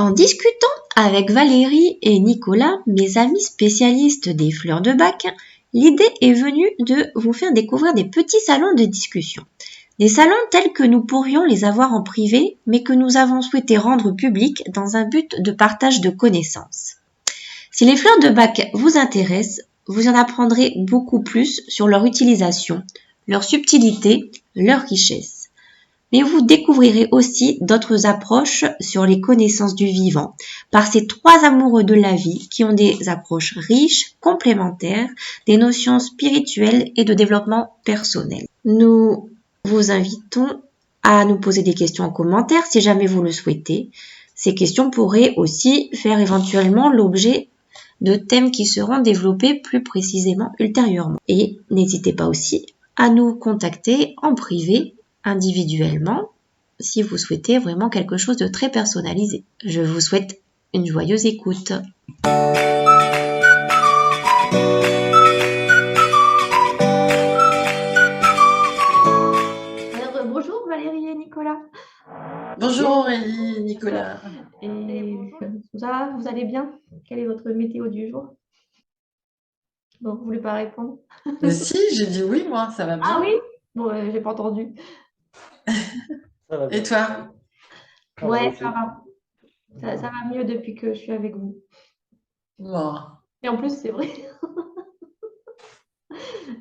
En discutant avec Valérie et Nicolas, mes amis spécialistes des fleurs de bac, l'idée est venue de vous faire découvrir des petits salons de discussion. Des salons tels que nous pourrions les avoir en privé, mais que nous avons souhaité rendre publics dans un but de partage de connaissances. Si les fleurs de bac vous intéressent, vous en apprendrez beaucoup plus sur leur utilisation, leur subtilité, leur richesse. Mais vous découvrirez aussi d'autres approches sur les connaissances du vivant, par ces trois amoureux de la vie qui ont des approches riches, complémentaires, des notions spirituelles et de développement personnel. Nous vous invitons à nous poser des questions en commentaire si jamais vous le souhaitez. Ces questions pourraient aussi faire éventuellement l'objet de thèmes qui seront développés plus précisément ultérieurement. Et n'hésitez pas aussi à nous contacter en privé, individuellement, si vous souhaitez vraiment quelque chose de très personnalisé. Je vous souhaite une joyeuse écoute. Alors, bonjour Valérie et Nicolas. Bonjour Aurélie, Nicolas. Et ça va, vous allez bien? Quelle est votre météo du jour? Bon, vous voulez pas répondre? Si, j'ai dit oui, moi, ça va Ah bien. oui? Bon, j'ai pas entendu. Ça va Et bien. toi? Ça va Ouais, aussi. ça va. Ça va mieux depuis que je suis avec vous. Bon. Et en plus, c'est vrai.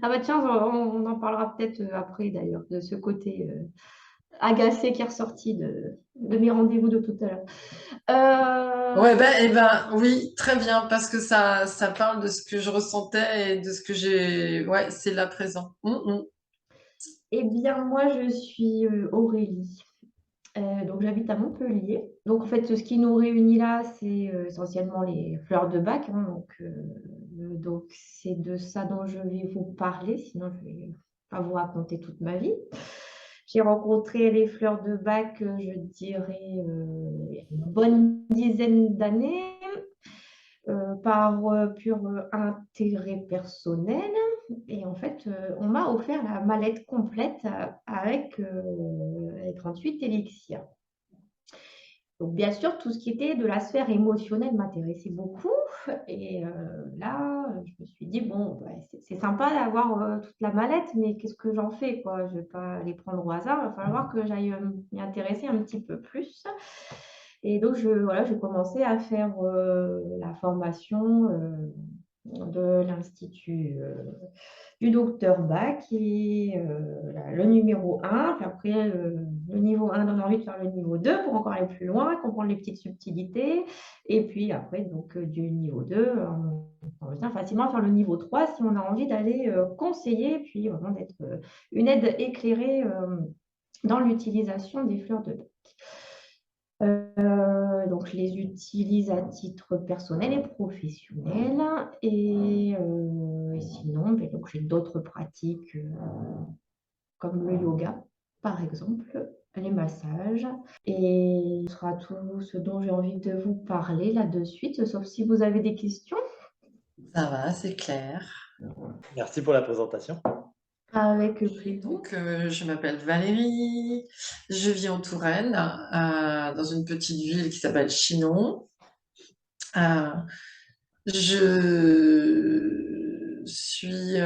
Ah bah tiens, on en parlera peut-être après d'ailleurs, de ce côté agacé qui est ressorti de mes rendez-vous de tout à l'heure. Ouais, ben, eh ben, oui, très bien, parce que ça parle de ce que je ressentais et de ce que j'ai. Ouais, c'est là présent. Eh bien, moi, je suis Aurélie. Donc, j'habite à Montpellier. Donc, en fait, ce qui nous réunit là, c'est essentiellement les fleurs de bac, hein. Donc, c'est de ça dont je vais vous parler. Sinon, je vais pas vous raconter toute ma vie. J'ai rencontré les fleurs de bac, je dirais, il y a une bonne dizaine d'années, par pur intérêt personnel. Et en fait, on m'a offert la mallette complète avec les 38 élixirs. Donc, bien sûr, tout ce qui était de la sphère émotionnelle m'intéressait beaucoup. Et là, je me suis dit, bon, bah, c'est sympa d'avoir toute la mallette, mais qu'est-ce que j'en fais, quoi? Je ne vais pas les prendre au hasard. Il va falloir que j'aille m'y intéresser un petit peu plus. Et donc, voilà, j'ai commencé à faire la formation de l'Institut du docteur Bach, qui est le numéro 1. Puis après, le niveau 1 donne envie de faire le niveau 2 pour encore aller plus loin, comprendre les petites subtilités. Et puis après, donc, du niveau 2, on vient facilement faire le niveau 3 si on a envie d'aller conseiller, puis vraiment d'être une aide éclairée dans l'utilisation des fleurs de bac. Donc, je les utilise à titre personnel et professionnel. Et sinon, ben, donc, j'ai d'autres pratiques comme le yoga, par exemple, les massages. Et ce sera tout ce dont j'ai envie de vous parler là de suite, sauf si vous avez des questions. Ça va, c'est clair. Merci pour la présentation. Avec plaisir. Donc, je m'appelle Valérie, je vis en Touraine, dans une petite ville qui s'appelle Chinon. Euh, je suis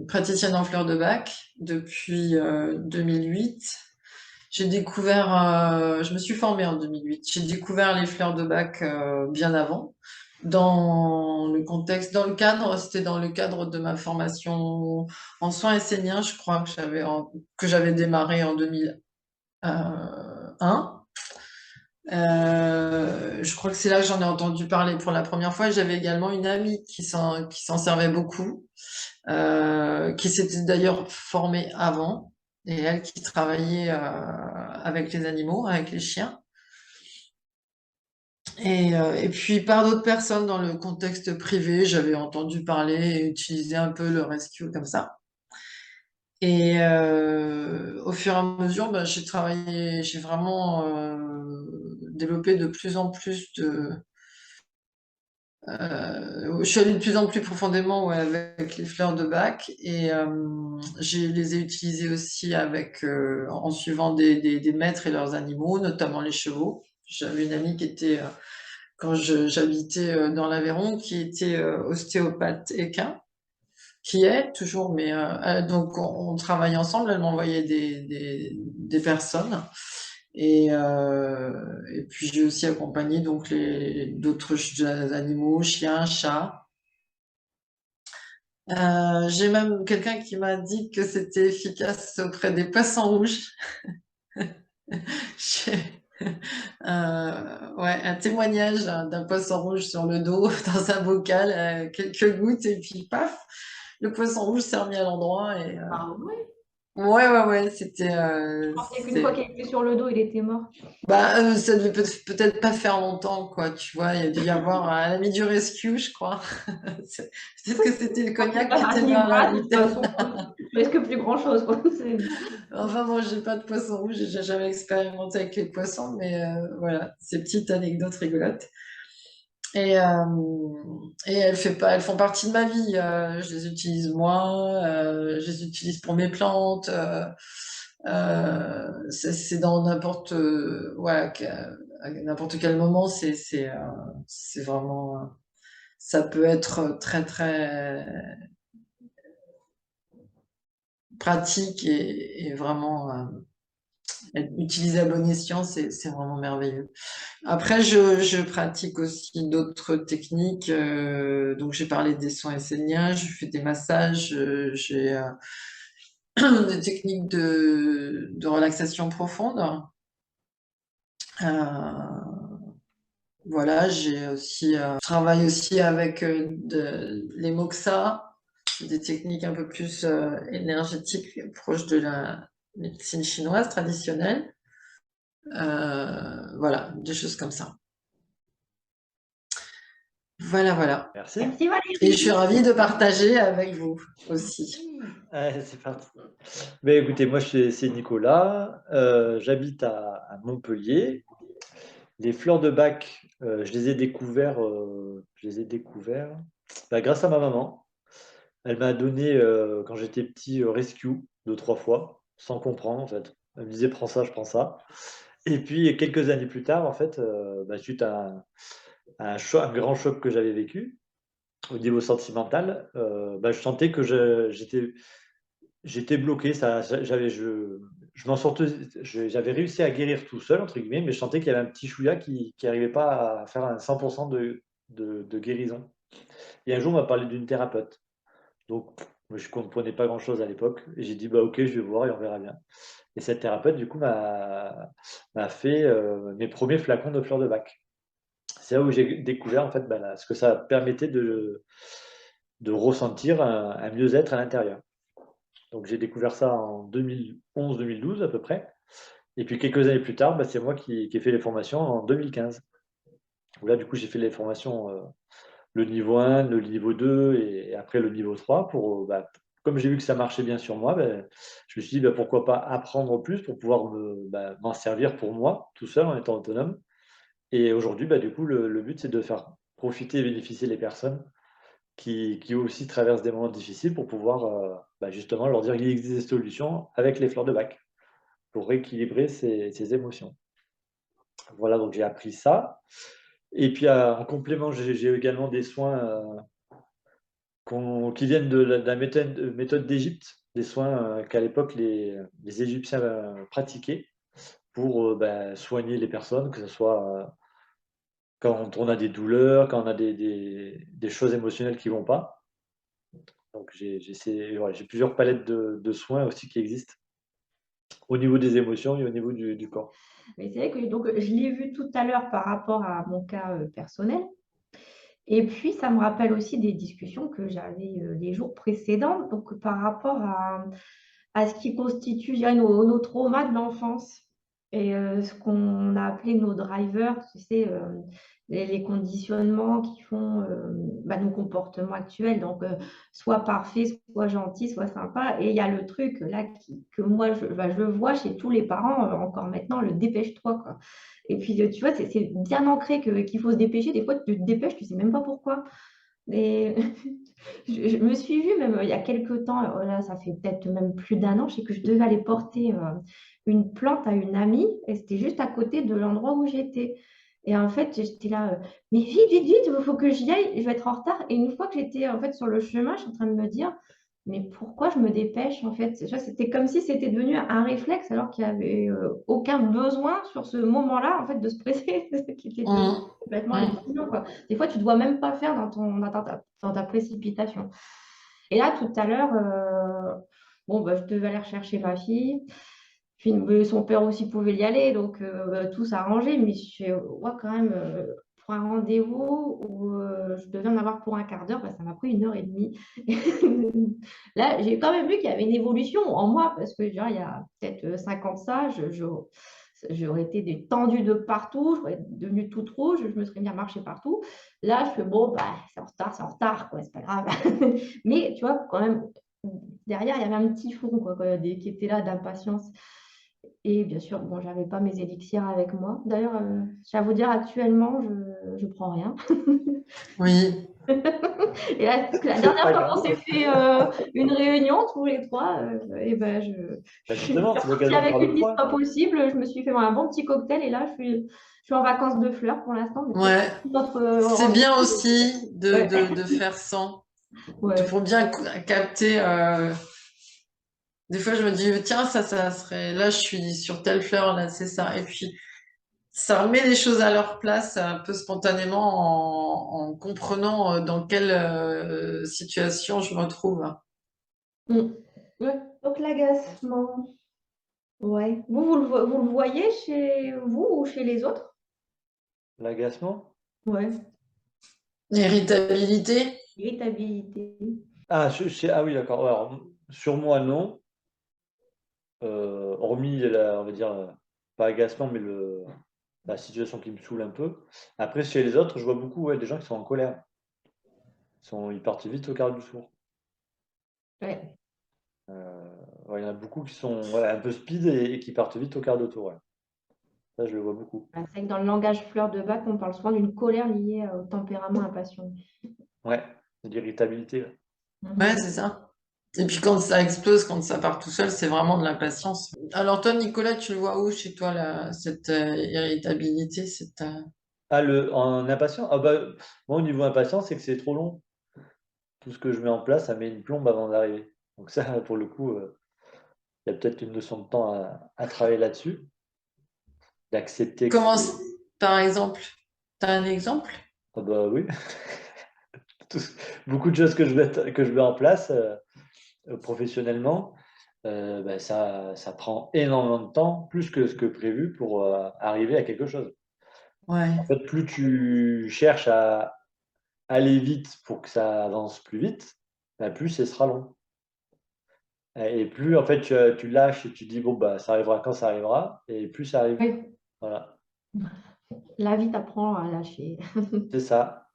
praticienne en fleurs de bac depuis 2008. J'ai découvert, je me suis formée en 2008. J'ai découvert les fleurs de bac bien avant, dans le contexte, c'était dans le cadre de ma formation en soins esséniens, je crois que j'avais démarré en 2001. Je crois que c'est là que j'en ai entendu parler pour la première fois. J'avais également une amie qui s'en servait beaucoup, qui s'était d'ailleurs formée avant, et elle qui travaillait avec les animaux, avec les chiens. Et puis par d'autres personnes dans le contexte privé, j'avais entendu parler et utiliser un peu le rescue comme ça. Et au fur et à mesure, bah, j'ai vraiment développé de plus en plus je suis allée de plus en plus profondément, ouais, avec les fleurs de bac et je les ai utilisées aussi en suivant des maîtres et leurs animaux, notamment les chevaux. J'avais une amie qui était, quand j'habitais dans l'Aveyron, qui était ostéopathe équin, qui est toujours, mais donc on travaille ensemble, elle m'envoyait des personnes. Et puis j'ai aussi accompagné donc d'autres animaux, chiens, chats. J'ai même quelqu'un qui m'a dit que c'était efficace auprès des poissons rouges. J'ai ouais, un témoignage d'un poisson rouge sur le dos dans un bocal, quelques gouttes et puis paf, le poisson rouge s'est remis à l'endroit et Ah ouais. ouais, c'était Je pensais qu'une fois qu'il était sur le dos, il était mort. bah ça devait peut-être pas faire longtemps quoi, tu vois, il y a dû y avoir à l'ami du rescue, je crois. Peut-être que c'était le Quand tu cognac qui perds un était dans la animal, de toute bouteille. façon, tu risques plus grand-chose, quoi. Enfin bon, j'ai pas de poisson rouge, j'ai jamais expérimenté avec les poissons, mais voilà, ces petites anecdotes rigolotes. Et, et elles font partie de ma vie. Je les utilise moi, je les utilise pour mes plantes. C'est dans n'importe voilà, à n'importe quel moment, c'est vraiment ça peut être très très pratique et vraiment utilisé à bon escient, c'est vraiment merveilleux. Après, je pratique aussi d'autres techniques. Donc, j'ai parlé des soins esséniens, je fais des massages, j'ai des techniques de relaxation profonde. Euh, voilà, j'ai aussi je travaille aussi avec les moxa, des techniques un peu plus énergétiques, proches de la médecine chinoise traditionnelle. Voilà, des choses comme ça. Voilà. Merci. Merci Et je Valérie. suis ravie de partager avec vous aussi. Allez, c'est parti. Ben, écoutez, moi, c'est Nicolas. J'habite à Montpellier. Les fleurs de bac, je les ai découverts bah, grâce à ma maman. Elle m'a donné, quand j'étais petit, rescue 2, 3 fois, sans comprendre en fait. Elle me disait prends ça, je prends ça. Et puis quelques années plus tard, en fait, bah, suite à un grand choc que j'avais vécu au niveau sentimental, bah, je sentais que j'étais bloqué. Je m'en sortais, j'avais réussi à guérir tout seul, entre guillemets, mais je sentais qu'il y avait un petit chouïa qui n'arrivait pas à faire un 100% de guérison. Et un jour, on m'a parlé d'une thérapeute. Donc, moi, je ne comprenais pas grand-chose à l'époque. Et j'ai dit, bah, ok, je vais voir et on verra bien. Et cette thérapeute, du coup, m'a fait mes premiers flacons de fleurs de bac. C'est là où j'ai découvert, en fait, bah, ce que ça permettait de ressentir un mieux-être à l'intérieur. Donc, j'ai découvert ça en 2011-2012 à peu près. Et puis, quelques années plus tard, bah, c'est moi qui ai fait les formations en 2015. Où là, du coup, j'ai fait les formations le niveau 1, le niveau 2 et après le niveau 3 pour, bah, comme j'ai vu que ça marchait bien sur moi, bah, je me suis dit bah, pourquoi pas apprendre plus pour pouvoir m'en servir pour moi tout seul en étant autonome. Et aujourd'hui, bah, du coup, le but c'est de faire profiter et bénéficier les personnes qui aussi traversent des moments difficiles pour pouvoir bah, justement leur dire qu'il existe des solutions avec les fleurs de bac pour rééquilibrer ses émotions. Voilà, donc j'ai appris ça. Et puis en complément, j'ai également des soins qui viennent de la méthode d'Égypte, des soins qu'à l'époque les Égyptiens pratiquaient pour bah, soigner les personnes, que ce soit quand on a des douleurs, quand on a des choses émotionnelles qui ne vont pas. Donc j'ai plusieurs palettes de soins aussi qui existent au niveau des émotions et au niveau du corps. Mais c'est vrai que donc, je l'ai vu tout à l'heure par rapport à mon cas personnel. Et puis, ça me rappelle aussi des discussions que j'avais les jours précédents, donc par rapport à ce qui constitue, je dirais, nos traumas de l'enfance et ce qu'on a appelé nos drivers, tu sais, les conditionnements qui font bah, nos comportements actuels, donc soit parfait, soit gentil, soit sympa. Et il y a le truc là que moi, bah, je vois chez tous les parents encore maintenant, le dépêche-toi, quoi. Et puis, tu vois, c'est bien ancré qu'il faut se dépêcher. Des fois, tu te dépêches, tu sais même pas pourquoi. Et je me suis vue même il y a quelques temps, là, ça fait peut-être même plus d'1 an, je sais que je devais aller porter une plante à une amie et c'était juste à côté de l'endroit où j'étais. Et en fait, j'étais là, mais vite, vite, vite, il faut que j'y aille, je vais être en retard. Et une fois que j'étais en fait sur le chemin, je suis en train de me dire, mais pourquoi je me dépêche en fait? Tu vois, c'était comme si c'était devenu un réflexe alors qu'il n'y avait aucun besoin sur ce moment-là en fait de se presser, qui était devenu Mmh. complètement Mmh. hallucinant, quoi. Des fois, tu ne dois même pas faire dans ta précipitation. Et là, tout à l'heure, bon, bah, je devais aller rechercher ma fille. Puis son père aussi pouvait y aller, donc tout s'arrangeait. Mais je fais, ouais, quand même, pour un rendez-vous où je devais en avoir pour un quart d'heure, bah, ça m'a pris 1 heure et demie. Là, j'ai quand même vu qu'il y avait une évolution en moi, parce que genre, il y a peut-être 5 ans de ça, j'aurais été tendue de partout, j'aurais devenue toute rouge, je me serais mis à marcher partout. Là, je fais, bon, bah, c'est en retard, quoi, c'est pas grave. Mais tu vois, quand même, derrière, il y avait un petit fond quoi, qui était là d'impatience. Et bien sûr, bon, j'avais pas mes élixirs avec moi. D'ailleurs, je vais vous dire, actuellement, je prends rien. Oui. Et là, parce que la C'est dernière pas fois qu'on grave. s'est fait une réunion, tous les trois, et ben, Bah, je suis justement, c'est repartie l'occasion de avec faire une le liste point. pas possible. Je me suis fait un bon petit cocktail et là, je suis en vacances de fleurs pour l'instant, mais peut-être Ouais. notre C'est bien rendez-vous. aussi Ouais, de faire sans, ouais. pour bien capter. Des fois, je me dis, tiens, ça serait. Là, je suis sur telle fleur, là, c'est ça. Et puis, ça remet les choses à leur place un peu spontanément en comprenant dans quelle situation je me trouve. Mm. Ouais. Donc, l'agacement. Ouais. Vous le voyez chez vous ou chez les autres? L'agacement? Ouais. Irritabilité? Irritabilité. Ah, ah oui, d'accord. Ouais, alors, sur moi, non. Hormis, on va dire, pas agacement, mais la situation qui me saoule un peu. Après, chez les autres, je vois beaucoup ouais, des gens qui sont en colère. Ils partent vite au quart du tour. Ouais. Ouais, il y en a beaucoup qui sont voilà, un peu speed et qui partent vite au quart de tour. Ouais. Ça, je le vois beaucoup. C'est vrai que dans le langage fleur de bac, on parle souvent d'une colère liée au tempérament impatient. Ouais, de l'irritabilité. Ouais. Ouais, Mhm. c'est ça. Et puis quand ça explose, quand ça part tout seul, c'est vraiment de l'impatience. Alors toi, Nicolas, tu le vois où chez toi, cette irritabilité, Ah, en impatient? Ah bah, moi, au niveau impatient, c'est que c'est trop long. Tout ce que je mets en place, ça met une plombe avant d'arriver. Donc ça, pour le coup, il y a peut-être une notion de temps à travailler là-dessus, d'accepter que Comment, c'est... par exemple, t'as un exemple? Ah bah oui, Tout ce- beaucoup de choses que je mets en place professionnellement, bah, ça prend énormément de temps, plus que ce que prévu pour arriver à quelque chose. En Ouais. fait, plus tu cherches à aller vite pour que ça avance plus vite, bah, plus ce sera long. Et plus en fait tu lâches et tu dis bon bah ça arrivera quand ça arrivera, et plus ça arrive. Oui, Voilà, la vie t'apprend à lâcher. c'est ça.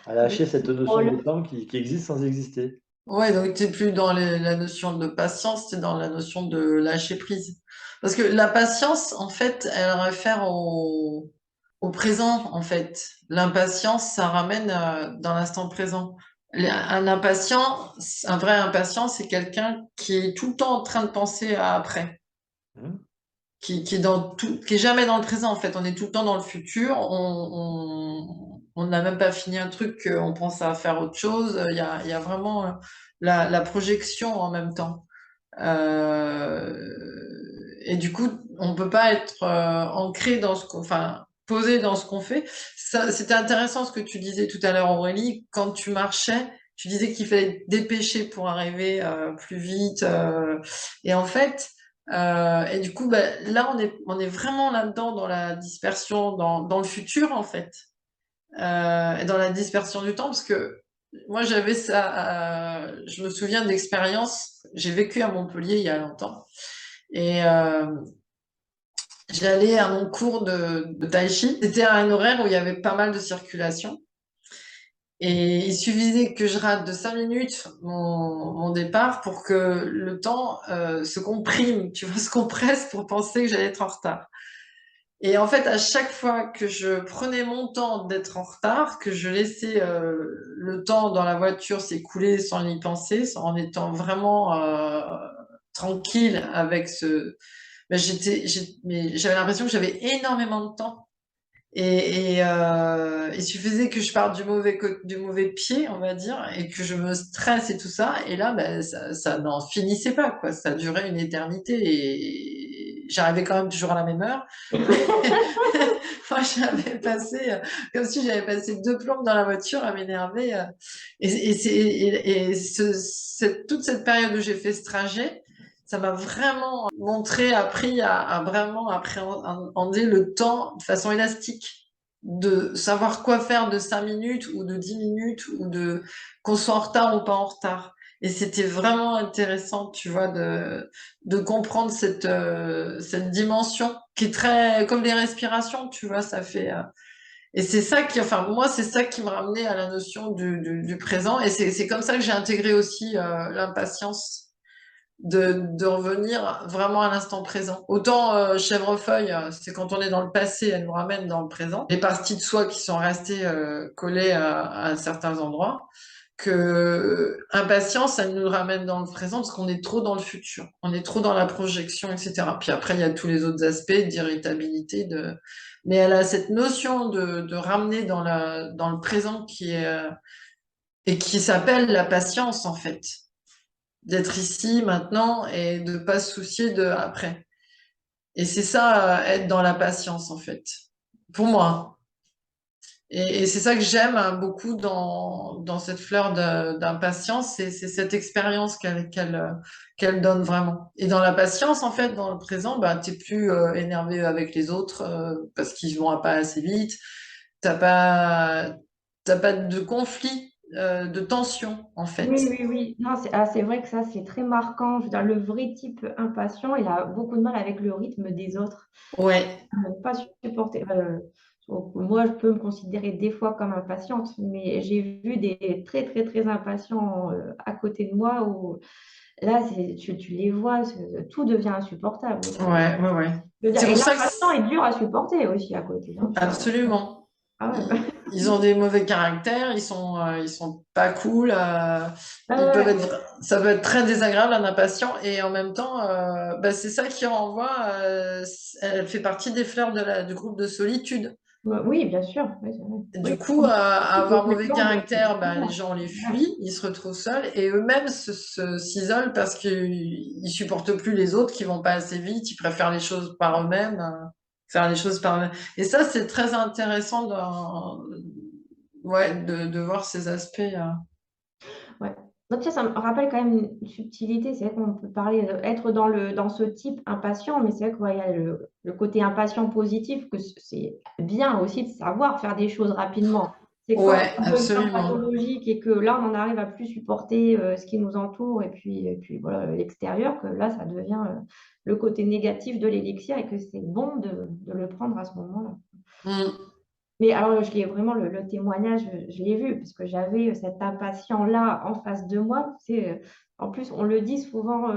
À Le lâcher cette notion de contrôle. temps qui existe sans exister. Ouais, donc t'es plus dans la notion de patience, t'es dans la notion de lâcher prise. Parce que la patience, en fait, elle réfère au présent, en fait. L'impatience, ça ramène dans l'instant présent. Un impatient, un vrai impatient, c'est quelqu'un qui est tout le temps en train de penser à après. Hmm. Qui est qui est jamais dans le présent en fait. On est tout le temps dans le futur. On n'a même pas fini un truc, on pense à faire autre chose. Il y a vraiment la projection en même temps. Euh, et du coup, on peut pas être ancré dans enfin, posé dans ce qu'on fait. C'était intéressant ce que tu disais tout à l'heure, Aurélie. Quand tu marchais, tu disais qu'il fallait te dépêcher pour arriver plus vite. Et en fait, et du coup, bah, là, on est vraiment là-dedans dans la dispersion, dans le futur, en fait, et dans la dispersion du temps, parce que moi, j'avais ça, je me souviens d'expérience, j'ai vécu à Montpellier il y a longtemps, et j'allais à mon cours de tai chi. C'était à un horaire où il y avait pas mal de circulation. Et il suffisait que je rate de 5 minutes mon départ pour que le temps se comprime, tu vois, se compresse pour penser que j'allais être en retard. Et en fait, à chaque fois que je prenais mon temps d'être en retard, que je laissais le temps dans la voiture s'écouler sans y penser, en étant vraiment tranquille avec mais j'avais l'impression que j'avais énormément de temps. Il suffisait que je parte du mauvais pied, on va dire, et que je me stresse et tout ça. Et là, ben, ça n'en finissait pas, quoi. Ça durait une éternité et j'arrivais quand même toujours à la même heure. Moi, j'avais passé, comme si j'avais passé 2 plombes dans la voiture à m'énerver. Toute cette période où j'ai fait ce trajet, ça m'a vraiment appris à vraiment appréhender le temps de façon élastique, de savoir quoi faire de 5 minutes ou de 10 minutes ou qu'on soit en retard ou pas en retard. Et c'était vraiment intéressant, tu vois, de comprendre cette dimension qui est très, comme les respirations, tu vois, ça fait, et c'est ça enfin, moi, c'est ça qui me ramenait à la notion du présent. Et c'est comme ça que j'ai intégré aussi, l'impatience de revenir vraiment à l'instant présent. Autant chèvrefeuille, c'est quand on est dans le passé, elle nous ramène dans le présent. Les parties de soi qui sont restées collées à certains endroits, que impatience, elle nous ramène dans le présent parce qu'on est trop dans le futur, on est trop dans la projection, etc. Puis après, il y a tous les autres aspects d'irritabilité, mais elle a cette notion de ramener dans le présent et qui s'appelle la patience, en fait, d'être ici, maintenant, et de pas se soucier de après. Et c'est ça, être dans la patience, en fait, pour moi. Et c'est ça que j'aime beaucoup dans cette fleur d'impatience, c'est cette expérience qu'elle donne vraiment. Et dans la patience, en fait, dans le présent, bah, t'es plus énervé avec les autres parce qu'ils vont pas assez vite. T'as pas, t'as pas de conflit, de tension, en fait. Oui, oui, oui. Non, c'est vrai que ça, c'est très marquant. Je veux dire, le vrai type impatient, il a beaucoup de mal avec le rythme des autres. Ouais, Pas supporter. Donc, moi, je peux me considérer des fois comme impatiente, mais j'ai vu des très, très, très impatients à côté de moi où là, tu les vois, tout devient insupportable. ouais, ouais, ouais. Je veux dire, C'est et pour ça que l'impatient est dur à supporter aussi à côté, hein, tu vois. absolument. Ah ouais. Ils ont des mauvais caractères, ils sont pas cool, Ah ouais. ça peut être très désagréable un impatient et en même temps, bah, c'est ça qui renvoie, elle fait partie des fleurs du groupe de solitude. Oui, bien sûr. Oui, c'est vrai. Du Oui, coup, à avoir mauvais complètement, caractère, bah, les effectivement. gens les fuient, ils se retrouvent seuls et eux-mêmes s'isolent parce qu'ils supportent plus les autres qui vont pas assez vite, ils préfèrent les choses par eux-mêmes, faire les choses par eux-mêmes. Et ça, c'est très intéressant ouais, de voir ces aspects. Ouais. Donc, tu sais, ça me rappelle quand même une subtilité. C'est vrai qu'on peut parler être dans ce type impatient, mais c'est vrai qu'il y a le côté impatient positif, que c'est bien aussi de savoir faire des choses rapidement. C'est quand Ouais, on devient absolument. pathologique et que là, on en arrive à plus supporter ce qui nous entoure et puis voilà, l'extérieur, que là, ça devient le côté négatif de l'élixir et que c'est bon de le prendre à ce moment-là. Mm. Mais alors, je l'ai vraiment, le témoignage, je l'ai vu, parce que j'avais cet impatient-là en face de moi. En plus, on le dit souvent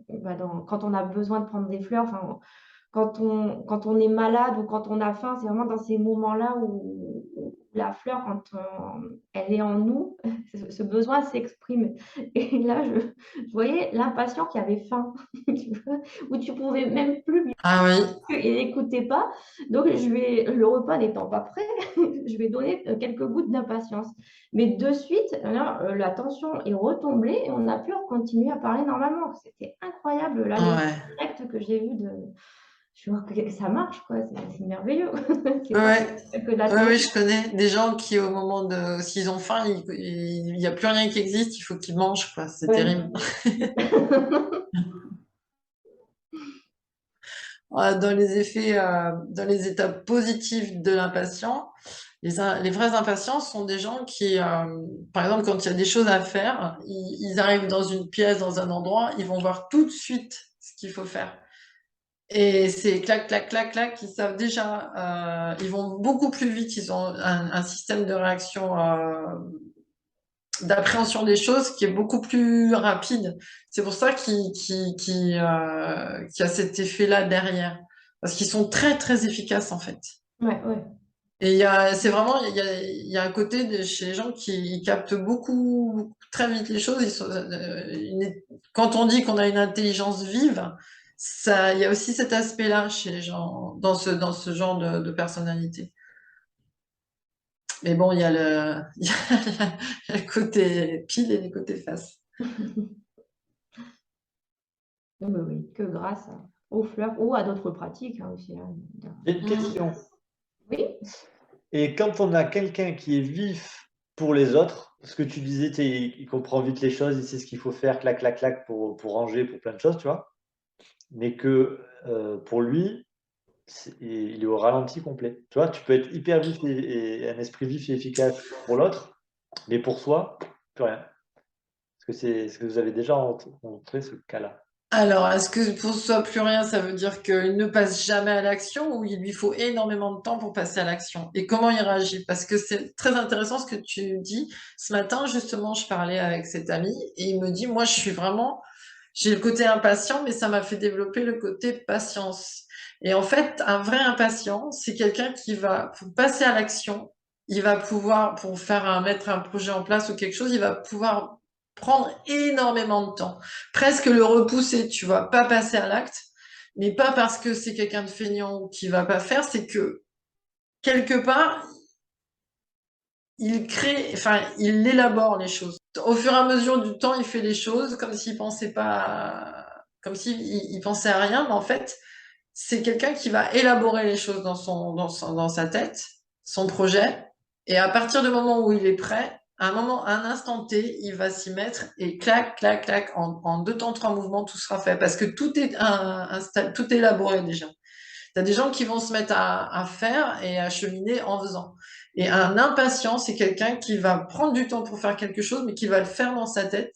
bah, quand on a besoin de prendre des fleurs, enfin, quand on est malade ou quand on a faim, c'est vraiment dans ces moments-là où la fleur, elle est en nous, ce besoin s'exprime. Et là, je voyais l'impatient qui avait faim, tu vois, où tu pouvais même plus Ah oui, il n'écoutait pas. Donc, le repas n'étant pas prêt, je vais donner quelques gouttes d'impatience. Mais de suite, là, la tension est retombée et on a pu continuer à parler normalement. C'était incroyable, là, l'effet ouais, direct que j'ai eu de. Je vois que ça marche, quoi. C'est merveilleux. C'est pas ouais, que de la ouais, théorie. oui, je connais des gens qui, au moment s'ils ont faim, il n'y a plus rien qui existe, il faut qu'ils mangent, quoi. C'est Ouais. terrible. Dans les effets, dans les étapes positives de l'impatient, les vrais impatients sont des gens qui, par exemple, quand il y a des choses à faire, ils arrivent dans une pièce, dans un endroit, ils vont voir tout de suite ce qu'il faut faire. Et c'est clac, clac, clac, clac, ils savent déjà, ils vont beaucoup plus vite, ils ont un système de réaction, d'appréhension des choses qui est beaucoup plus rapide. C'est pour ça qu'il y a cet effet-là derrière. Parce qu'ils sont très, très efficaces, en fait. Ouais, ouais. Et c'est vraiment, il y a un côté chez les gens qui captent beaucoup, très vite les choses. Quand on dit qu'on a une intelligence vive, ça, il y a aussi cet aspect-là chez les gens, dans ce genre de personnalité. Mais bon, il y a il y a le côté pile et le côté face. Oui, oui, que grâce aux fleurs ou à d'autres pratiques aussi. J'ai une question. Oui, Et quand on a quelqu'un qui est vif pour les autres, ce que tu disais, il comprend vite les choses, il sait ce qu'il faut faire, clac, clac, clac, pour ranger, pour plein de choses, tu vois, mais que pour lui, il est au ralenti complet. Tu vois, tu peux être hyper vif et un esprit vif et efficace pour l'autre, mais pour soi, plus rien. Est-ce que ce que vous avez déjà rencontré ce cas-là? Alors, est-ce que pour soi plus rien, ça veut dire qu'il ne passe jamais à l'action ou il lui faut énormément de temps pour passer à l'action? Et comment il réagit? Parce que c'est très intéressant ce que tu dis. Ce matin, justement, je parlais avec cet ami et il me dit, moi, j'ai le côté impatient, mais ça m'a fait développer le côté patience. Et en fait, un vrai impatient, c'est quelqu'un qui va, pour passer à l'action, il va pouvoir, pour mettre un projet en place ou quelque chose, il va pouvoir prendre énormément de temps. Presque le repousser, tu vois, pas passer à l'acte, mais pas parce que c'est quelqu'un de feignant ou qui va pas faire, c'est que quelque part, il crée, enfin, il élabore les choses. Au fur et à mesure du temps, il fait les choses comme s'il pensait pas, comme s'il il pensait à rien, mais en fait, c'est quelqu'un qui va élaborer les choses dans sa tête, son projet, et à partir du moment où il est prêt, à un instant T, il va s'y mettre et clac, clac, clac, en deux temps, trois mouvements, tout sera fait. Parce que tout est élaboré déjà. T'as des gens qui vont se mettre à faire et à cheminer en faisant. Et un impatient, c'est quelqu'un qui va prendre du temps pour faire quelque chose, mais qui va le faire dans sa tête.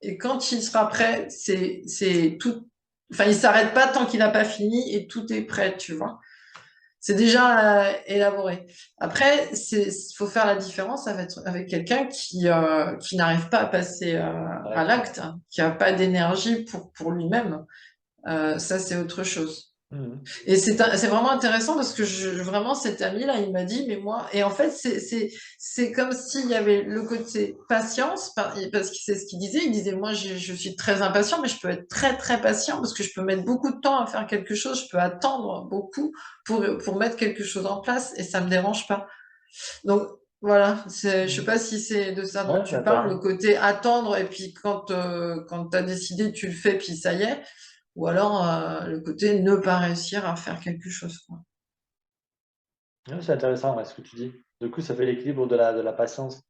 Et quand il sera prêt, c'est tout. Enfin, il s'arrête pas tant qu'il n'a pas fini et tout est prêt, tu vois. C'est déjà élaboré. Après, faut faire la différence avec quelqu'un qui n'arrive pas à passer à l'acte, hein, qui a pas d'énergie pour lui-même. Ça, c'est autre chose. Mhm. Et c'est vraiment intéressant parce que vraiment, cet ami-là, il m'a dit, mais moi, et en fait, c'est comme s'il y avait le côté patience, parce que c'est ce qu'il disait. Il disait, moi, je suis très impatient, mais je peux être très, très patient parce que je peux mettre beaucoup de temps à faire quelque chose. Je peux attendre beaucoup pour mettre quelque chose en place et ça me dérange pas. Donc, voilà. Je sais pas si c'est de ça dont Ouais, c'est tu parles, le intéressant. côté attendre et puis quand t'as décidé, tu le fais, puis ça y est. Ou alors le côté ne pas réussir à faire quelque chose, quoi. Ouais, c'est intéressant, ouais, ce que tu dis. Du coup, ça fait l'équilibre de la patience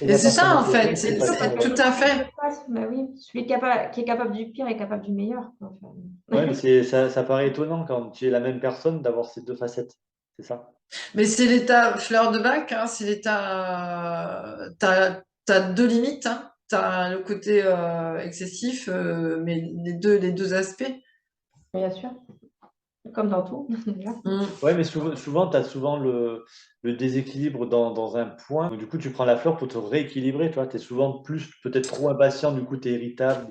et de Et la c'est ça, en personnalité fait, qui est c'est sûr, parce patient que avec. tout celui à qui est fait. de face, bah oui, celui qui est capable du pire est capable du meilleur. Enfin, Ouais, mais ça paraît étonnant quand tu es la même personne d'avoir ces deux facettes. C'est ça. Mais c'est l'état fleur de bac, hein, c'est l'état. T'as deux limites, hein. T'as le côté excessif, mais les deux aspects. bien sûr, comme dans tout, d'ailleurs. Mm. Ouais, mais souvent, tu as souvent le déséquilibre dans un point. Donc, du coup, tu prends la fleur pour te rééquilibrer. Tu es souvent plus, peut-être trop impatient, du coup, tu es irritable.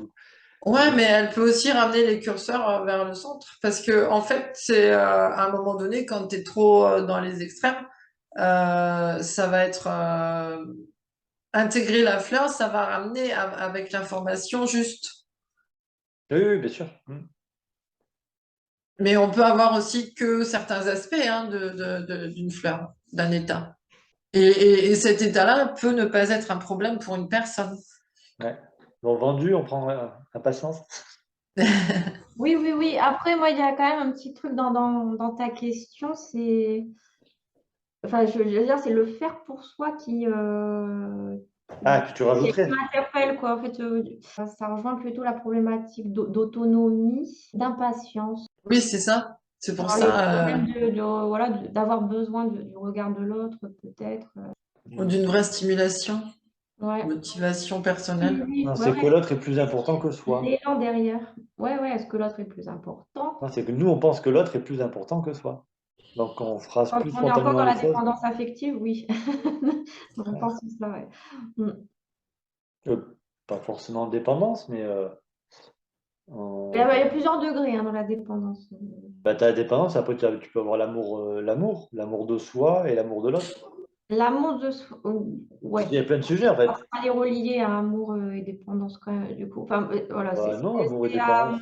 Ouais, mais elle peut aussi ramener les curseurs vers le centre. Parce que, en fait, c'est à un moment donné, quand tu es trop dans les extrêmes, ça va être intégrer la fleur, ça va ramener avec l'information juste. Oui, oui, bien sûr. Mais on peut avoir aussi que certains aspects hein, d'une fleur, d'un état. Et cet état-là peut ne pas être un problème pour une personne. Ouais. Bon, vendu, on prend impatience. Oui, oui, oui. Après, moi, il y a quand même un petit truc dans ta question, c'est... Enfin, je veux dire, c'est le faire pour soi Ah, que tu qui rajouterais. m'interpelle, quoi. En fait, ça rejoint plutôt la problématique d'autonomie, d'impatience. Oui, c'est ça. C'est pour Alors, le ça, problème voilà, d'avoir besoin du regard de l'autre, peut-être. d'une vraie stimulation, Ouais. motivation Oui, personnelle. oui, Non, ouais, c'est que ouais. l'autre est plus important que soi. L'élan derrière. Ouais, ouais, est-ce que l'autre est plus important? Non, c'est que nous, on pense que l'autre est plus important que soi. Donc, on fera Quand plus on est encore spontanément dans les la choses. dépendance affective, oui. On pense tout ça, ouais. Mm. Pas forcément de dépendance, mais Il y a plusieurs degrés hein, dans la dépendance. bah, tu as la dépendance, après tu peux avoir l'amour de soi et l'amour de l'autre. L'amour de soi, Il ouais. y a plein de sujets en fait. On va les relier à amour et dépendance quand même, du coup. Enfin, voilà, Bah, non, amour et c'est à, dépendance.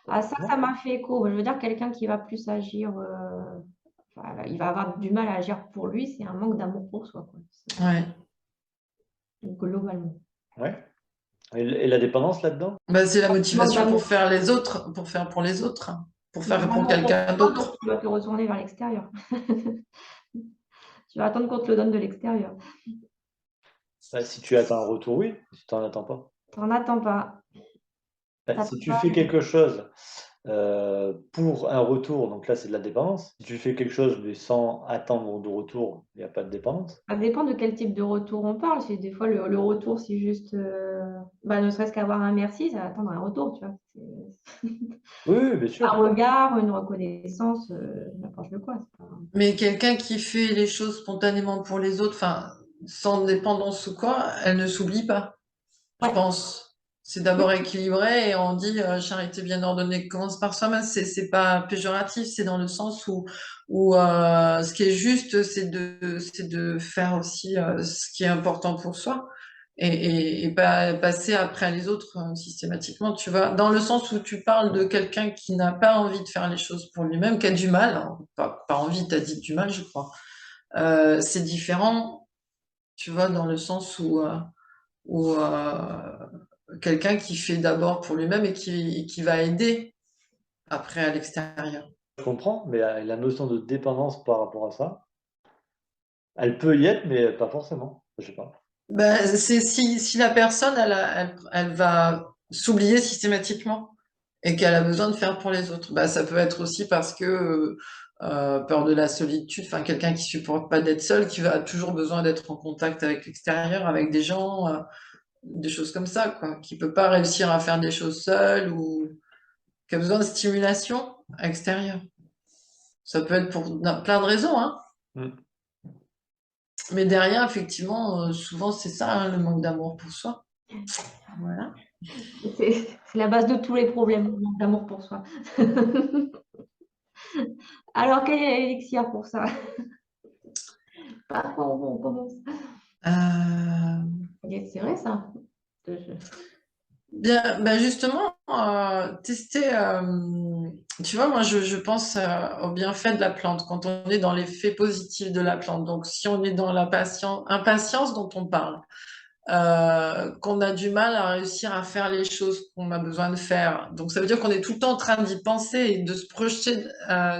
Ah, ça, Non? ça m'a fait écho. Je veux dire, quelqu'un qui va plus agir, enfin, il va avoir du mal à agir pour lui, c'est un manque d'amour pour soi, quoi. Ouais. Donc, globalement. Ouais. Et la dépendance là-dedans? Bah, c'est la Manque motivation pour d'amour. faire les autres, pour faire pour les autres, pour Manque faire pour d'amour pour quelqu'un toi, donc d'autre. tu vas te retourner vers l'extérieur. Tu vas attendre qu'on te le donne de l'extérieur. Bah, si tu attends un retour, oui. Si tu n'en attends pas. T'en attends pas. Bah, T'attends si tu pas. fais quelque chose pour un retour, donc là, c'est de la dépendance. Si tu fais quelque chose mais sans attendre de retour, il n'y a pas de dépendance. Ça dépend de quel type de retour on parle. C'est des fois le retour, c'est juste, bah, ne serait-ce qu'avoir un merci, ça va attendre un retour, tu vois. Oui, oui, bien Un sûr. regard, une reconnaissance, n'importe le quoi. C'est pas... Mais quelqu'un qui fait les choses spontanément pour les autres, enfin, sans dépendance ou quoi, elle ne s'oublie pas, je Ouais. pense. C'est d'abord équilibré et on dit charité bien ordonnée commence par soi-même. C'est pas péjoratif, c'est dans le sens où ce qui est juste, c'est de faire aussi ce qui est important pour soi et pas passer après les autres systématiquement. Tu vois, dans le sens où tu parles de quelqu'un qui n'a pas envie de faire les choses pour lui-même, qui a du mal, hein, pas envie, t'as dit du mal, je crois. C'est différent, tu vois, dans le sens où quelqu'un qui fait d'abord pour lui-même et qui va aider après à l'extérieur. Je comprends, mais la notion de dépendance par rapport à ça, elle peut y être, mais pas forcément. Je sais pas. Ben, c'est si la personne, elle va s'oublier systématiquement et qu'elle a besoin de faire pour les autres. Ben, ça peut être aussi parce que peur de la solitude, enfin quelqu'un qui supporte pas d'être seul, qui va toujours besoin d'être en contact avec l'extérieur, avec des gens, des choses comme ça, quoi, qui peut pas réussir à faire des choses seul ou qui a besoin de stimulation extérieure. Ça peut être pour plein de raisons, hein. Mm. Mais derrière, effectivement, souvent c'est ça, hein, le manque d'amour pour soi. Voilà. C'est la base de tous les problèmes, le manque d'amour pour soi. Alors, quel est l'élixir pour ça? Par quoi on commence? Euh, C'est vrai, ça. bien, ben justement, tester. Tu vois, moi, je pense au bienfait de la plante quand on est dans l'effet positif de la plante. Donc, si on est dans la impatience dont on parle, qu'on a du mal à réussir à faire les choses qu'on a besoin de faire. Donc, ça veut dire qu'on est tout le temps en train d'y penser et de se projeter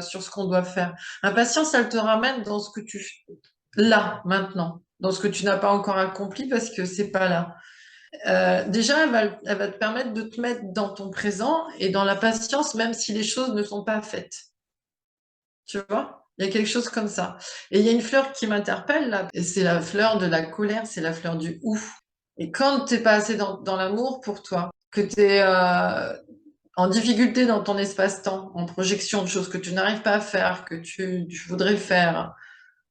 sur ce qu'on doit faire. L'impatience, elle te ramène dans ce que tu là, maintenant, dans ce que tu n'as pas encore accompli parce que c'est pas là. Déjà, elle va te permettre de te mettre dans ton présent et dans la patience, même si les choses ne sont pas faites. Tu vois? Il y a quelque chose comme ça. Et il y a une fleur qui m'interpelle là, et c'est la fleur de la colère, c'est la fleur du ouf. Et quand t'es pas assez dans l'amour pour toi, que t'es en difficulté dans ton espace-temps, en projection de choses que tu n'arrives pas à faire, que tu voudrais faire,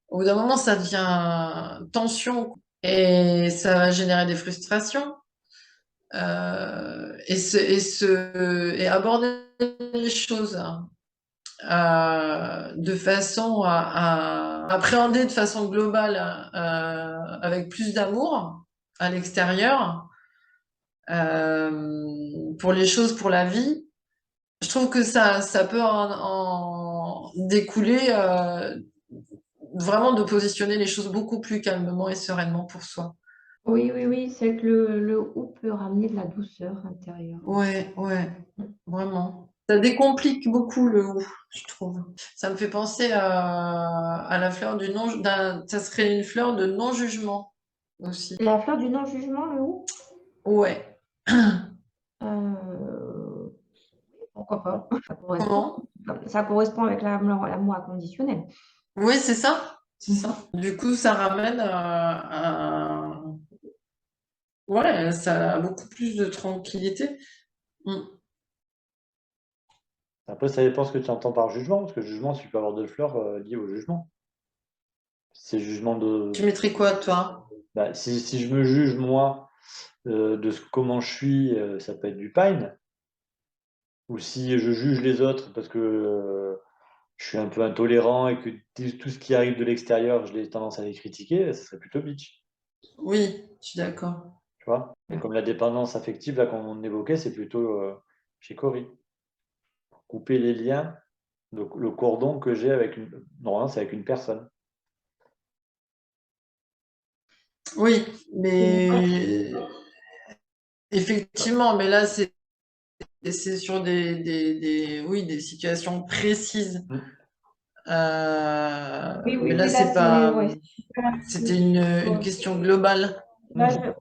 au bout d'un moment, ça devient tension et ça va générer des frustrations. Et aborder les choses de façon à appréhender de façon globale avec plus d'amour à l'extérieur pour les choses, pour la vie. Je trouve que ça peut en découler vraiment de positionner les choses beaucoup plus calmement et sereinement pour soi. Oui, oui, oui, c'est que le ou peut ramener de la douceur intérieure. Ouais, ouais, vraiment. Ça décomplique beaucoup le ou, je trouve. Ça me fait penser à la fleur du non, ça serait une fleur de non-jugement aussi. La fleur du non-jugement, le ou? Ouais. Euh, pourquoi pas? Ça correspond. Comment? Ça correspond avec l'amour inconditionnel. Oui, c'est ça. C'est ça. Du coup, ça ramène ouais, ça a beaucoup plus de tranquillité. Mm. Après, ça dépend ce que tu entends par jugement, parce que jugement, tu peux avoir de fleurs liées au jugement. C'est jugement de. Tu mettrais quoi, toi? Bah, si je me juge, moi, comment je suis, ça peut être du pine. Ou si je juge les autres parce que je suis un peu intolérant et que tout ce qui arrive de l'extérieur, j'ai tendance à les critiquer, ça serait plutôt bitch. Oui, je suis d'accord. Tu vois? Et comme la dépendance affective là qu'on évoquait, c'est plutôt chez Cory. couper les liens, le cordon que j'ai avec normalement, c'est avec une personne. Oui, Et moi, mais effectivement, mais là, c'est sur oui, des situations précises. Mm. oui, Mais oui, là, oui, là, c'est c'est pas, ouais, c'était une question globale. là, Mm.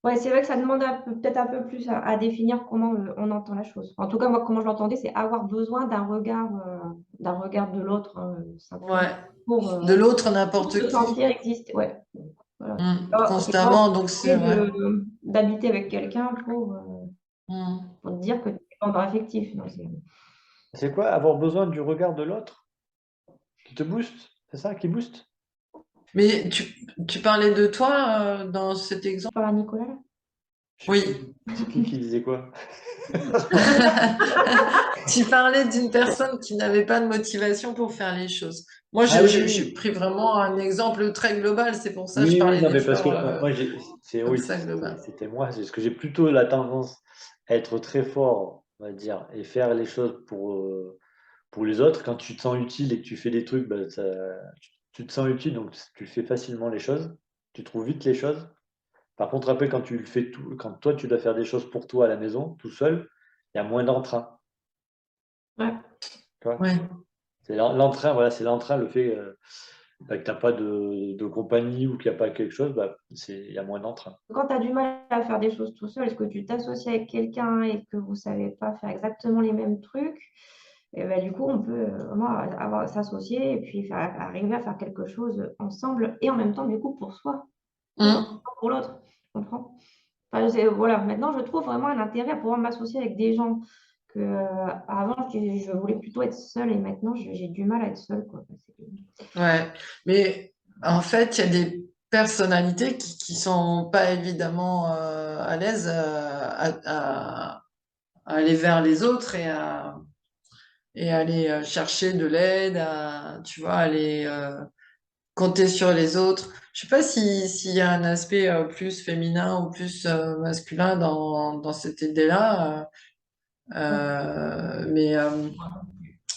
ouais, c'est vrai que ça demande peut-être un peu plus à définir comment on entend la chose. En tout cas, moi, comment je l'entendais, c'est avoir besoin d'un regard de l'autre, hein, simplement, Ouais. pour, De l'autre, pour n'importe se qui. sentir exister. Ouais, voilà. C'est pas Constamment, donc c'est obligé vrai. d'habiter avec quelqu'un Mm. pour te dire que tu es dépendant affectif. Non, C'est quoi? Avoir besoin du regard de l'autre qui te booste? C'est ça, qui booste? Mais tu parlais de toi dans cet exemple? pas Nicolas, là? Je sais Oui. plus. C'est qui disait quoi? Tu parlais d'une personne qui n'avait pas de motivation pour faire les choses. Moi, Ah oui, j'ai oui. pris vraiment un exemple très global. C'est pour ça que je Oui, oui, parlais non, des mais parce fleurs que moi, comme oui, ça global. c'était moi. C'est ce que j'ai plutôt la tendance à être très fort, on va dire, et faire les choses pour les autres. Quand tu te sens utile et que tu fais des trucs, bah, tu te sens utile, donc tu fais facilement les choses. Tu trouves vite les choses. Par contre, après, quand tu le fais tout, quand toi, tu dois faire des choses pour toi à la maison, tout seul, il y a moins d'entrain. Ouais. Tu vois? Ouais. C'est l'entrain, voilà, c'est l'entrain, le fait que tu n'as pas de compagnie ou qu'il n'y a pas quelque chose, bah, il y a moins d'entrain. Quand tu as du mal à faire des choses tout seul, est-ce que tu t'associes avec quelqu'un et que vous ne savez pas faire exactement les mêmes trucs? Et ben, du coup, on peut vraiment s'associer et puis arriver à faire quelque chose ensemble et en même temps, du coup, pour soi et en même Mm. temps pour l'autre. Tu comprends? Enfin, voilà, maintenant, je trouve vraiment un intérêt à pouvoir m'associer avec des gens que avant, je voulais plutôt être seule et maintenant, j'ai du mal à être seule, quoi. Ouais. Mais en fait, il y a des personnalités qui sont pas évidemment à l'aise à aller vers les autres et aller chercher de l'aide, tu vois, aller compter sur les autres. Je sais pas s'il y a un aspect plus féminin ou plus masculin dans cette idée-là, mais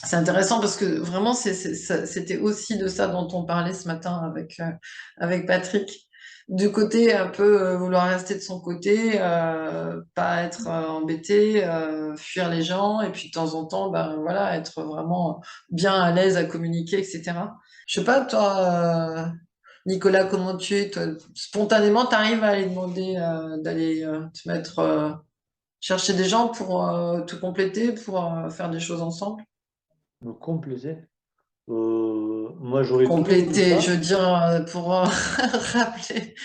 c'est intéressant parce que vraiment c'était aussi de ça dont on parlait ce matin avec Patrick. Du côté un peu vouloir rester de son côté, pas être embêté, fuir les gens et puis de temps en temps, ben voilà, être vraiment bien à l'aise à communiquer, etc. Je sais pas toi, Nicolas, comment tu es, toi, spontanément, tu arrives à aller demander d'aller te mettre chercher des gens pour te compléter, pour faire des choses ensemble? Me compléter. Moi, j'aurais toujours voulu Compléter, je ça. veux dire, pour rappeler.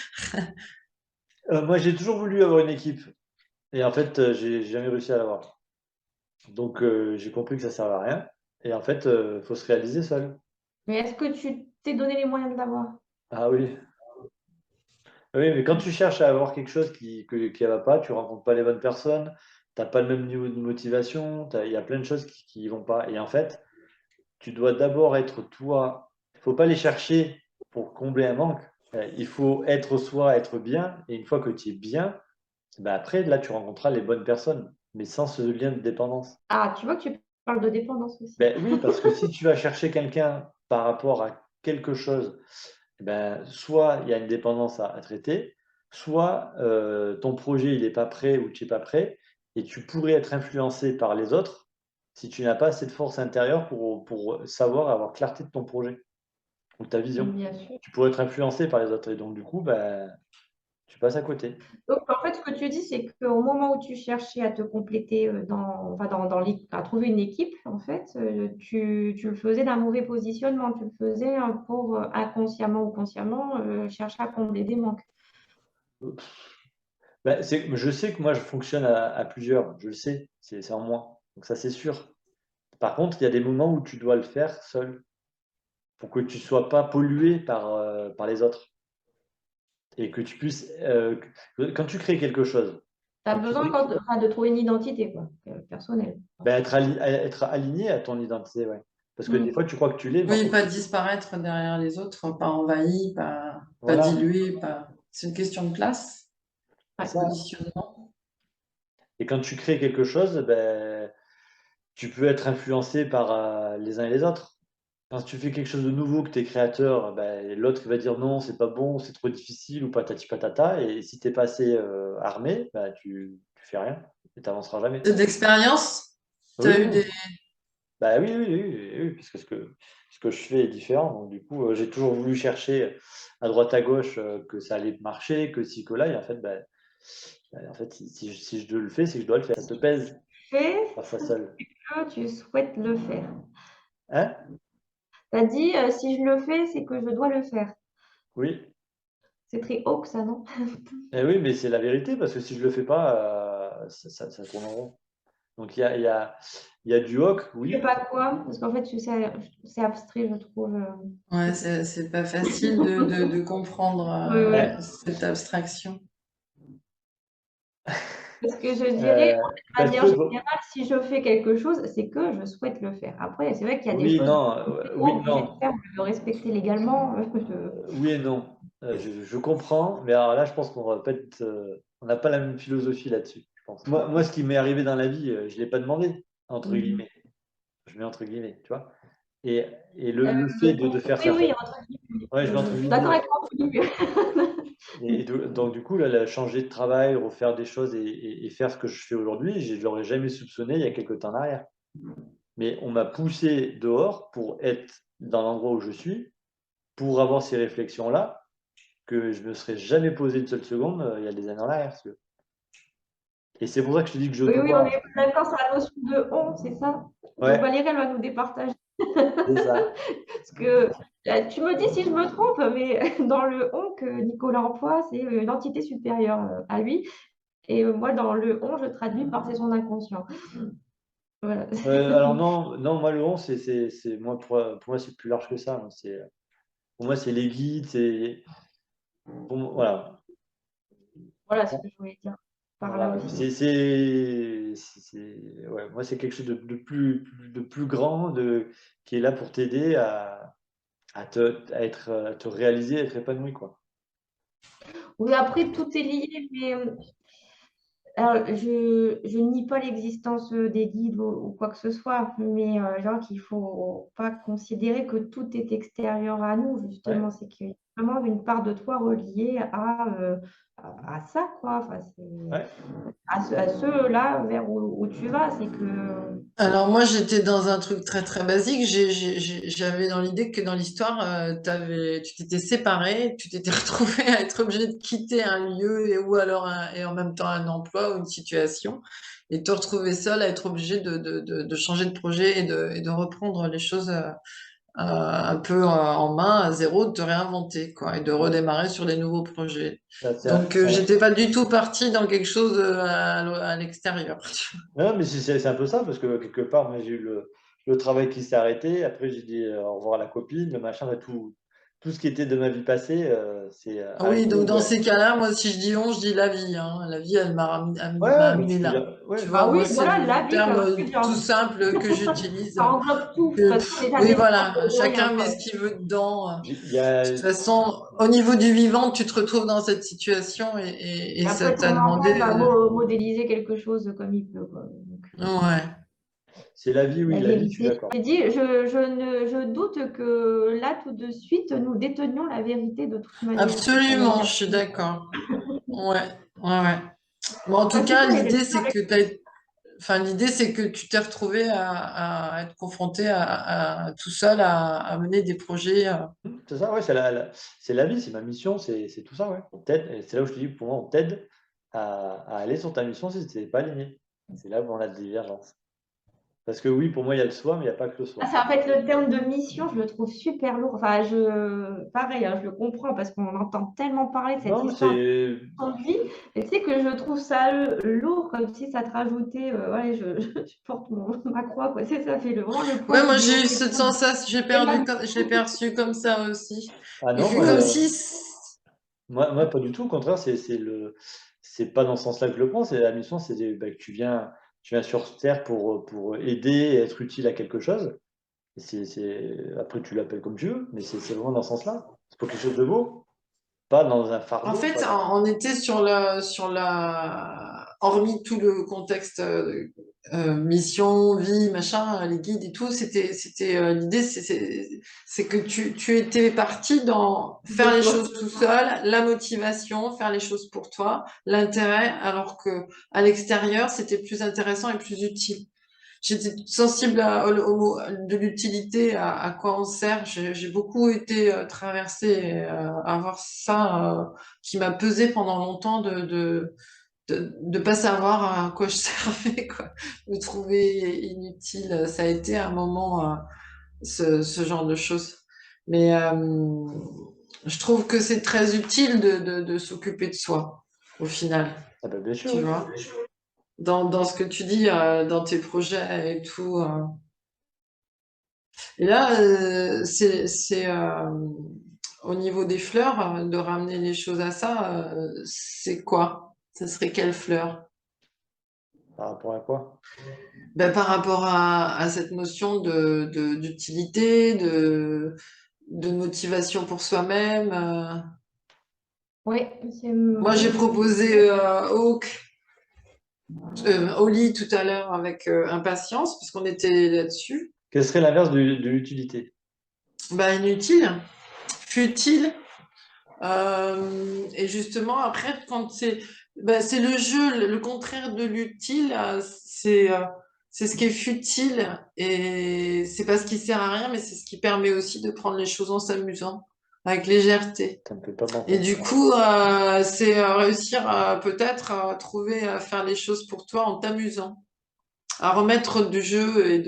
Moi, j'ai toujours voulu avoir une équipe. Et en fait, j'ai jamais réussi à l'avoir. Donc, j'ai compris que ça ne servait à rien. Et en fait, il faut se réaliser seul. Mais est-ce que tu t'es donné les moyens de l'avoir? Ah oui. Oui, mais quand tu cherches à avoir quelque chose qui va pas, tu rencontres pas les bonnes personnes, tu n'as pas le même niveau de motivation, il y a plein de choses qui vont pas. Et en fait, tu dois d'abord être toi. Il faut pas les chercher pour combler un manque. Il faut être soi, être bien. Et une fois que tu es bien, ben après, là, tu rencontreras les bonnes personnes, mais sans ce lien de dépendance. Ah, tu vois que tu parles de dépendance aussi. Ben oui, parce que si tu vas chercher quelqu'un par rapport à quelque chose, ben, soit il y a une dépendance à traiter, soit ton projet il n'est pas prêt ou tu n'es pas prêt, et tu pourrais être influencé par les autres si tu n'as pas assez de force intérieure pour savoir avoir clarté de ton projet ou ta vision. Bien sûr. Tu pourrais être influencé par les autres, et donc du coup, ben, tu passes à côté. Donc, en fait, ce que tu dis, c'est qu'au moment où tu cherchais à te compléter enfin, à trouver une équipe, en fait, tu le faisais d'un mauvais positionnement. Tu le faisais pour inconsciemment ou consciemment chercher à combler des manques. Ben, je sais que moi je fonctionne à plusieurs, je le sais, c'est en moi, donc ça c'est sûr. Par contre, il y a des moments où tu dois le faire seul pour que tu ne sois pas pollué par les autres et que tu puisses, quand tu crées quelque chose, Tu as quand tu besoin dis, enfin, de trouver une identité quoi, personnelle. ben, être aligné à ton identité, ouais. Parce que des Mm. fois, tu crois que tu l'es, mais en Oui, fait, pas disparaître derrière les autres, pas envahi, pas voilà, dilué, pas. C'est une question de place, c'est Ouais. ça. positionnement. Et quand tu crées quelque chose, ben, tu peux être influencé par les uns et les autres. Quand tu fais quelque chose de nouveau, que tu es créateur, ben, l'autre il va dire non, c'est pas bon, c'est trop difficile ou patati patata. Et si tu n'es pas assez armé, ben, tu fais rien et tu n'avanceras jamais. Et d'expérience? Tu Oui, as eu oui. des. Bah oui, oui, oui, oui, oui, puisque ce que je fais est différent. Donc, du coup, j'ai toujours voulu chercher à droite à gauche que ça allait marcher, que ci, que là. Et en fait si je le fais, c'est que je dois le faire. Ça te pèse Fais parfois seul. ce que tu souhaites le faire. Hein? Tu as dit, si je le fais, c'est que je dois le faire. Oui. C'est très haut que ça, non? Et oui, mais c'est la vérité, parce que si je le fais pas, ça tourne en rond. Donc il y a du hoc, Je sais oui. pas quoi, parce qu'en fait, c'est abstrait, je trouve. Ouais, c'est pas facile de comprendre Oui, oui. Ouais, cette abstraction. Parce que je dirais, de parce manière que générale, si je fais quelque chose, c'est que je souhaite le faire. Après, c'est vrai qu'il y a des oui, choses non, qu'on n'est pas oui, obligé de non, faire, ou de respecter légalement. oui et non. Je comprends, mais alors là, je pense on n'a pas la même philosophie là-dessus, je pense. Moi, ce qui m'est arrivé dans la vie, je l'ai pas demandé, entre Mhm. guillemets. Je mets entre guillemets, tu vois. Et, et le fait de faire Oui, ça, oui, entre guillemets. ouais, je mets entre Je suis d'accord guillemets. avec toi, entre guillemets. Donc, du coup, là, changer de travail, refaire des choses et faire ce que je fais aujourd'hui, je ne l'aurais jamais soupçonné il y a quelques temps en arrière. Mais on m'a poussé dehors pour être dans l'endroit où je suis, pour avoir ces réflexions-là, que je ne me serais jamais posé une seule seconde il y a des années en arrière. Et c'est pour ça que je te dis que je Oui, oui, on dois. est d'accord sur la notion de on, c'est ça. Donc Ouais, Valérie, elle va nous départager. c'est ça. Parce que tu me dis si je me trompe, mais dans le on que Nicolas emploie, c'est une entité supérieure à lui. Et moi, dans le on, je traduis par c'est son inconscient. Voilà. Alors non, non, moi le 11, moi, pour moi, c'est plus large que ça, hein. Pour moi, c'est les guides, voilà. Voilà ce que je voulais dire par là Voilà. aussi. Ouais, moi, c'est quelque chose de plus grand, qui est là pour t'aider à te réaliser, à être épanoui, quoi. Oui, après, tout est lié, mais alors, je nie pas l'existence des guides ou quoi que ce soit, mais genre qu'il faut pas considérer que tout est extérieur à nous, Ouais, justement. C'est qu'il y a vraiment une part de toi reliée à ça, quoi. Enfin, ouais. à ceux-là vers où tu vas. C'est que. Alors moi j'étais dans un truc très très basique. J'avais dans l'idée que dans l'histoire, tu t'étais séparé, tu t'étais retrouvé à être obligé de quitter un lieu ou alors et en même temps un emploi ou une situation et te retrouver seul à être obligé de changer de projet et de reprendre les choses un peu en main à zéro, de te réinventer quoi et de redémarrer sur des nouveaux projets. Donc j'étais pas du tout partie dans quelque chose à l'extérieur. Non, mais c'est un peu ça, parce que quelque part, moi, j'ai eu le travail qui s'est arrêté. Après, j'ai dit au revoir à la copine, le machin, tout ce qui était de ma vie passée, c'est Oui, arrêté. donc dans Ouais, ces cas-là, moi, si je dis on, je dis la vie, hein. La vie, elle m'a ouais, mais amené tu peux là. dire. Tu Ouais, vois, Ah moi, oui, c'est voilà, la le vie, ça terme va plus tout bien. simple que j'utilise. Ça englobe tout. De toute Que, façon, on n'est oui, jamais voilà, stable de rien, chacun met quoi. ce qu'il veut dedans. il y a. De toute façon, au niveau du vivant, tu te retrouves dans cette situation et ça Après, ton t'a demandé. mental va modéliser quelque chose comme il peut, quoi. Donc, Ouais, C'est la vie, oui, la la vie, je suis vérité. d'accord. J'ai dit, je doute que là, tout de suite, nous détenions la vérité de toute manière. On est absolument, je suis capable. d'accord. Ouais, ouais, ouais. Bon, en tout Enfin, c'est cas, ça, et j'espère. enfin, l'idée, c'est que tu t'es retrouvé à être confronté tout seul à mener des projets. C'est ça, ouais, c'est la vie, c'est ma mission, c'est tout ça, ouais. On t'aide, et c'est là où je te dis, pour moi, on t'aide à aller sur ta mission si tu n'es pas aligné. C'est là où on a des divergences. Parce que oui, pour moi, il y a le soi, mais il n'y a pas que le Ah, soi. ça, en fait, le terme de mission, je le trouve super lourd. Enfin, pareil, hein, je le comprends parce qu'on entend tellement parler de cette Non, histoire c'est. de vie. Et tu sais que je trouve ça lourd, comme si ça te rajoutait, ouais, je porte ma croix, quoi. Tu sais, ça fait vraiment le poids Ouais, du moi, j'ai eu développement. cette sensation, Et là, je l'ai perçu comme ça aussi. Ah Et non, vu comme si. moi, pas du tout. Au contraire, c'est pas dans ce sens-là que je le prends. C'est la mission, que tu viens sur Terre pour aider et être utile à quelque chose. Et après, tu l'appelles comme tu veux, mais c'est vraiment dans ce sens-là. C'est pour quelque chose de beau, pas dans un En fardeau. fait, Pas dans- on était sur la hormis tout le contexte mission, vie, machin, les guides et tout, l'idée, c'est que tu étais parti dans faire De les toi. choses tout seul, la motivation, faire les choses pour toi, l'intérêt, alors que à l'extérieur, c'était plus intéressant et plus utile. J'étais sensible de l'utilité, à quoi on sert. J'ai beaucoup été traversée, à voir ça qui m'a pesé pendant longtemps de pas savoir à quoi je servais, quoi, me trouver inutile. Ça a été un moment, ce genre de choses. Mais je trouve que c'est très utile de s'occuper de soi, au final, Ah ben, bien sûr, tu oui. vois. Dans ce que tu dis, dans tes projets et tout. Et là, au niveau des fleurs, de ramener les choses à ça, c'est quoi? Ça serait quelle fleur? Par rapport à quoi? Ben, par rapport à cette notion d'utilité, de motivation pour soi-même. Oui, Moi, j'ai oui. proposé Oli tout à l'heure avec impatience, parce qu'on était là-dessus. Quel serait l'inverse de l'utilité? Ben, inutile, futile. Et justement, après, quand c'est le jeu, le contraire de l'utile, c'est ce qui est futile et c'est pas ce qui sert à rien, mais c'est ce qui permet aussi de prendre les choses en s'amusant, avec légèreté. Ça me fait pas Et penser. du coup, c'est réussir peut-être à trouver, à faire les choses pour toi en t'amusant, à remettre du jeu et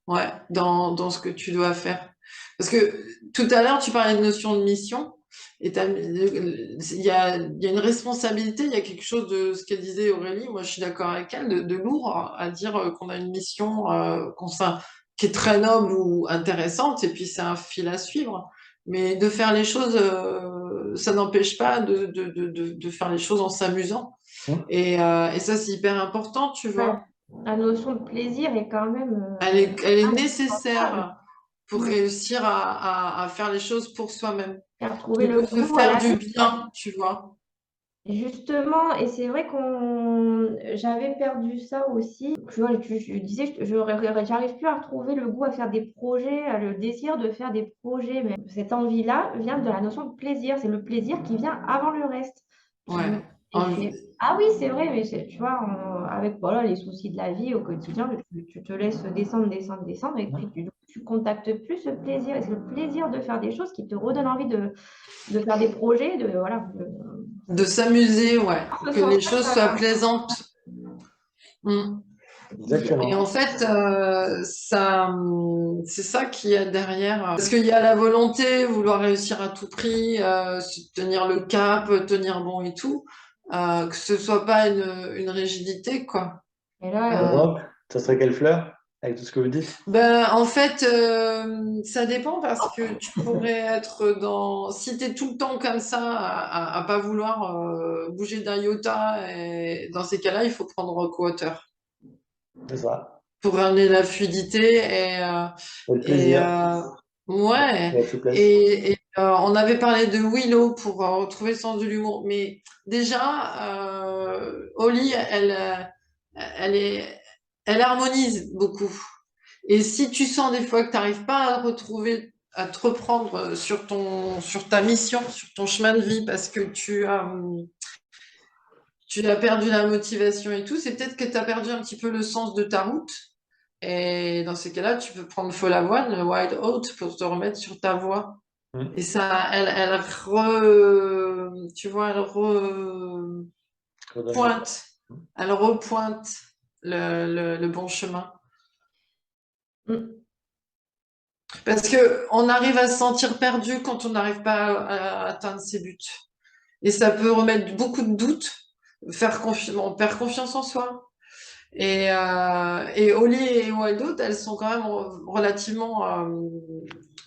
ouais, dans ce que tu dois faire. Parce que tout à l'heure, tu parlais de notion de mission, et il y a une responsabilité, il y a quelque chose de ce qu'elle disait Aurélie, moi je suis d'accord avec elle, de lourd à dire qu'on a une mission qui est très noble ou intéressante, et puis c'est un fil à suivre. Mais de faire les choses, ça n'empêche pas de faire les choses en s'amusant. Hum. Et ça, c'est hyper important, tu Ouais. vois. La notion de plaisir est quand même Elle est indispensable. nécessaire pour réussir à faire les choses pour soi-même. Et à retrouver Et le de se goût à faire la du vie, quoi. bien, tu vois. Justement, et c'est vrai j'avais perdu ça aussi. Tu vois, je disais, j'arrive plus à retrouver le goût à faire des projets, le désir de faire des projets. Mais cette envie-là vient de la notion de plaisir. C'est le plaisir qui vient avant le reste. Ouais. Et En- ah oui, c'est vrai, mais tu vois, avec voilà, les soucis de la vie au quotidien, tu te laisses descendre, descendre, descendre, et puis tu contactes plus ce plaisir. Et c'est le plaisir de faire des choses qui te redonne envie de faire des projets, voilà, de s'amuser, ouais. ce Que les sens-là, choses soient plaisantes. Mm. Et Exactement. en fait, c'est ça qu'il y a derrière. Parce qu'il y a la volonté, vouloir réussir à tout prix, se tenir le cap, tenir bon et tout. Que ce soit pas une rigidité, quoi. et là, Euh, Donc, ça serait quelle fleur? Avec tout ce que vous dites? Ben, en fait, ça dépend parce que tu pourrais être si tu es tout le temps comme ça, à pas vouloir bouger d'un iota, et dans ces cas-là, il faut prendre Quater C'est ça. pour ramener la fluidité Et le et plaisir ouais. et la souplesse. On avait parlé de Willow pour retrouver le sens de l'humour, mais déjà, Holly, elle est, elle harmonise beaucoup. Et si tu sens des fois que tu n'arrives pas à retrouver, à te reprendre sur ta mission, sur ton chemin de vie, parce que tu as perdu la motivation et tout, c'est peut-être que tu as perdu un petit peu le sens de ta route. Et dans ces cas-là, tu peux prendre Feu Lavoine, le Wild Oat, pour te remettre sur ta voie. Et Hum. ça, tu vois, Redonne le- pointe, elle repointe le bon chemin. mm, Parce que on arrive à se sentir perdu quand on n'arrive pas à atteindre ses buts. Et ça peut remettre beaucoup de doutes, on perd confiance en soi. Et Oli et Waldo, elles sont quand même relativement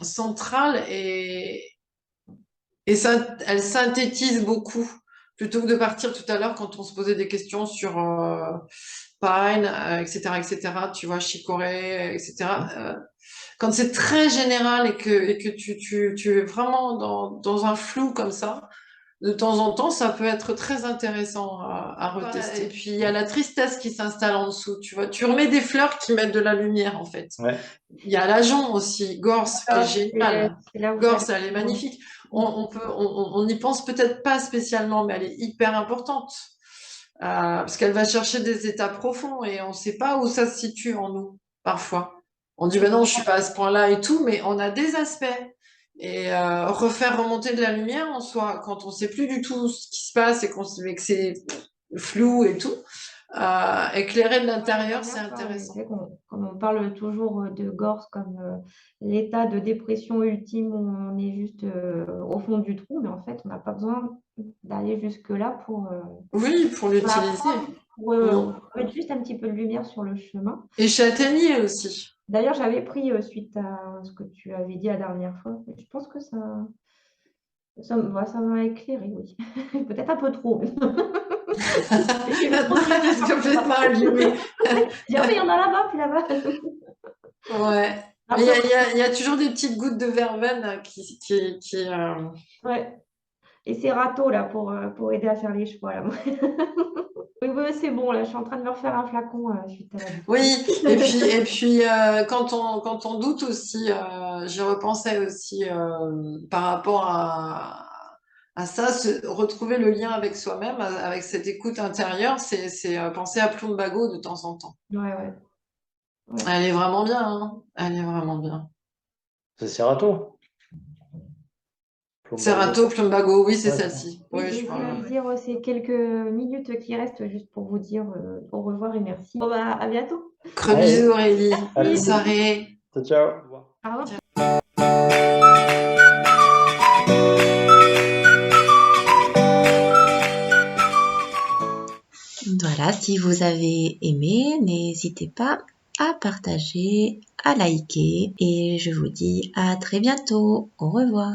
centrales et ça, elles synthétisent beaucoup. Plutôt que de partir tout à l'heure quand on se posait des questions sur Pine, etc., etc., tu vois, Chicorée, etc. Quand c'est très général et que tu es vraiment dans un flou comme ça, de temps en temps, ça peut être très intéressant à retester. Et puis, il y a la tristesse qui s'installe en dessous, tu vois. Tu remets des fleurs qui mettent de la lumière, en fait. Ouais. Il y a l'ajonc aussi, Gorse, qui est géniale. C'est là où Gorse, j'allais. elle est magnifique. On n'y pense peut-être pas spécialement, mais elle est hyper importante. Parce qu'elle va chercher des états profonds et on ne sait pas où ça se situe en nous, parfois. On dit, ben non, je suis pas à ce point-là et tout, mais on a des aspects. Et refaire remonter de la lumière en soi, quand on sait plus du tout ce qui se passe et que c'est flou et tout, éclairer de l'intérieur, c'est intéressant. Comme on parle toujours de Gorse comme l'état de dépression ultime où on est juste au fond du trou, mais en fait, on n'a pas besoin d'aller jusque-là Oui, pour l'utiliser. pour mettre juste un petit peu de lumière sur le chemin. Et châtaignier aussi. D'ailleurs, j'avais pris suite à ce que tu avais dit la dernière fois. Je pense que ça m'a éclairé, oui. Peut-être un peu trop. Complètement allumé. Il y en a là-bas, puis là-bas. Ouais. Il y a toujours des petites gouttes de verveine qui Ouais. Et ces râteaux là pour aider à faire les choix là. Oui, c'est bon là, je suis en train de me refaire un flacon suite à la boucle. Oui, et puis quand on doute aussi, j'y repensais aussi par rapport à ça, retrouver le lien avec soi-même, avec cette écoute intérieure, c'est penser à Plumbago de temps en temps. Ouais. Elle est vraiment bien, hein. Elle est vraiment bien. C'est Serato. Serato, Plumbago, oui, c'est Ouais, celle-ci. Oui, Oui, je voulais dire ces quelques minutes qui restent juste pour vous dire au revoir et merci. Bon, bah, à bientôt. Gros bisous Aurélie. Allez. Bonne soirée. Ciao. Au revoir. Voilà, si vous avez aimé, n'hésitez pas à partager, à liker et je vous dis à très bientôt. Au revoir.